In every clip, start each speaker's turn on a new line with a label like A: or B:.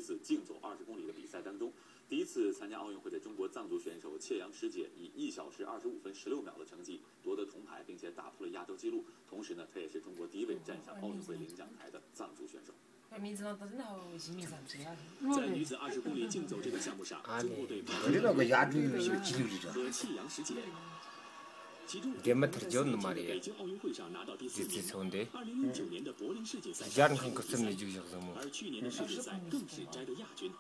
A: 次竞走20公里的比赛当中，第一次参加奥运会的中国藏族选手切阳石姐以1小时25分16秒的成绩夺得铜牌，并且打破了亚洲纪录。同时呢，她也是中国第一位站上奥运会领奖台的藏族选手。在女子20公里竞走这个项目上，中国队和切阳石姐。
B: Дематр 말이야.
A: 北京奥运会上拿到第4名。2019年的柏林世锦赛
B: 而
A: 去年的世锦赛更是摘得亚军。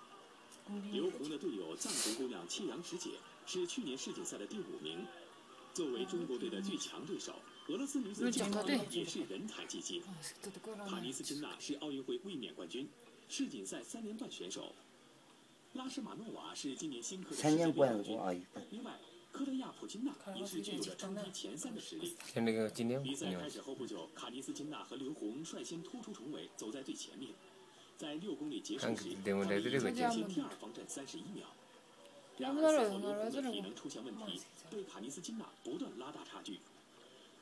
A: 刘虹的队友藏族姑娘切阳石姐是去年世锦赛的第5名。作为中国队的最强对手，俄罗斯女子竞跑也是人才济济。帕尼斯金娜是奥运会卫冕冠军，世锦赛3连冠选手。拉什马诺娃是今年新科的世界冠军。另外。 科德亚普金娜也是具有着冲击前3的实力。比赛开始后不久，卡尼斯金娜和刘虹率先突出重围，走在最前面。在6公里结束时，他们已经领先第2方阵31秒。然而随后刘虹的体能出现问题，被卡尼斯金娜不断拉大差距。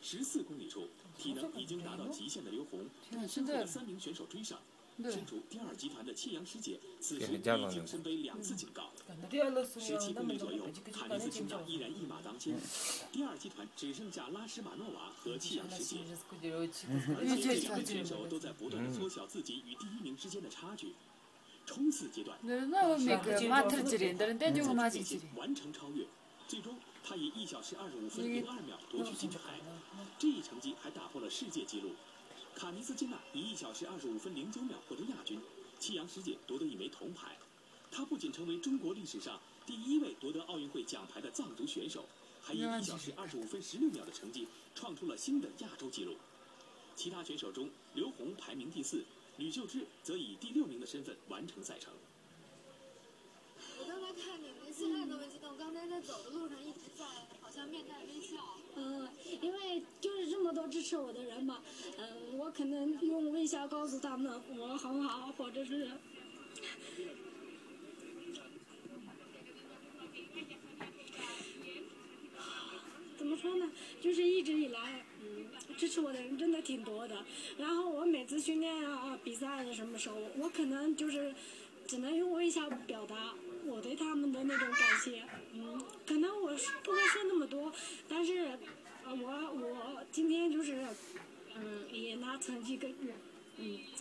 A: 14公里处，体能已经达到极限的刘虹，被身后的3名选手追上。 身处第2集团的切阳石姐，此时已经身背2次警告。17公里左右，卡尼斯金娜依然一马当先。第2集团只剩下拉什马诺娃和切阳石姐，而且这2位选手都在不断的缩小自己与第1名之间的差距。冲刺阶段，完成超越，最终他以1小时25分02秒夺取金牌。这一成绩还打破了世界纪录。 卡尼斯金娜以1小时25分09秒获得亚军，切阳石姐夺得1枚铜牌。她不仅成为中国历史上第1位夺得奥运会奖牌的藏族选手，还以1小时25分16秒的成绩创出了新的亚洲纪录。其他选手中，刘虹排名第4，吕秀芝则以第6名的身份完成赛程。
C: 我刚才看你们现在那么激动，刚才在走的路上一直在好像面带微笑。
D: 因为就是这么多支持我的人嘛，我可能用微笑告诉他们我很好，或者是怎么说呢？就是一直以来，支持我的人真的挺多的。然后我每次训练啊、比赛的什么时候，我可能就是只能用微笑表达我对他们的那种感谢。可能我不会说那么多，但是。 我今天就是，也拿成绩跟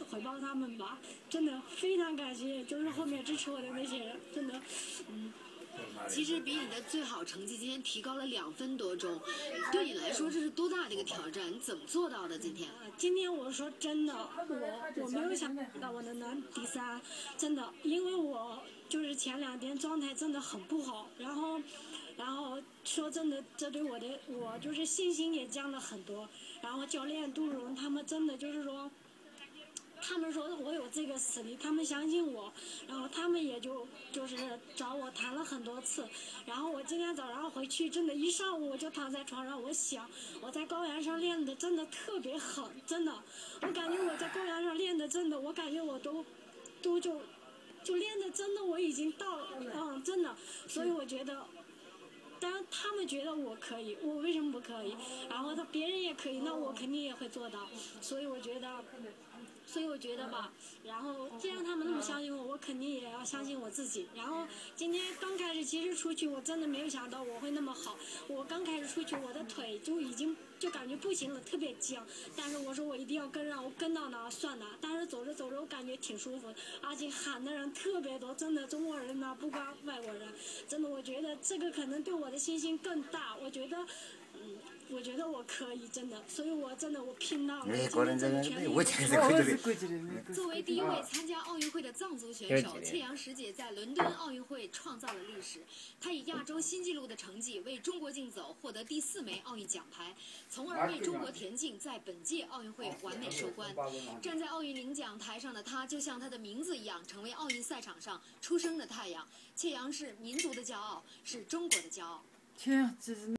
D: 回报他们吧，真的非常感谢，就是后面支持我的那些人，真的，
C: 其实比你的最好成绩今天提高了2分多钟，对你来说这是多大的一个挑战？你怎么做到的？
D: 今天我说真的，我没有想到我能拿第3，真的，因为我就是前2天状态真的很不好，然后说真的，这对我就是信心也降了很多。然后教练杜荣他们真的就是说，他们说我有这个实力，他们相信我，然后他们也就是找我谈了很多次。然后我今天早上回去，真的，一上午我就躺在床上，我想我在高原上练的真的特别狠，真的，我感觉我在高原上练的真的，我感觉我都就练的真的我已经到了，真的，所以我觉得。 当然，他们觉得我可以，我为什么不可以？然后别人也可以，那我肯定也会做到。所以我觉得吧，然后既然他们那么相信我，我肯定也要相信我自己。然后今天刚开始，其实出去我真的没有想到我会那么好。我刚开始出去，我的腿就感觉不行了，特别僵。但是我说我一定要跟上，我跟到哪算哪。但是走着走着，我感觉挺舒服，而且喊的人特别多，真的中国人呢，不光外国人，真的我觉得这个可能对我的信心更大。我觉得我可以，真的，所以我真的我拼了。
C: 作为第1位参加奥运会的藏族选手，切阳石姐在伦敦奥运会创造了历史。她以亚洲新纪录的成绩为中国竞走获得第4枚奥运奖牌，从而为中国田径在本届奥运会完美收官。站在奥运领奖台上的她，就像她的名字一样，成为奥运赛场上初升的太阳。切阳是民族的骄傲，是中国的骄傲。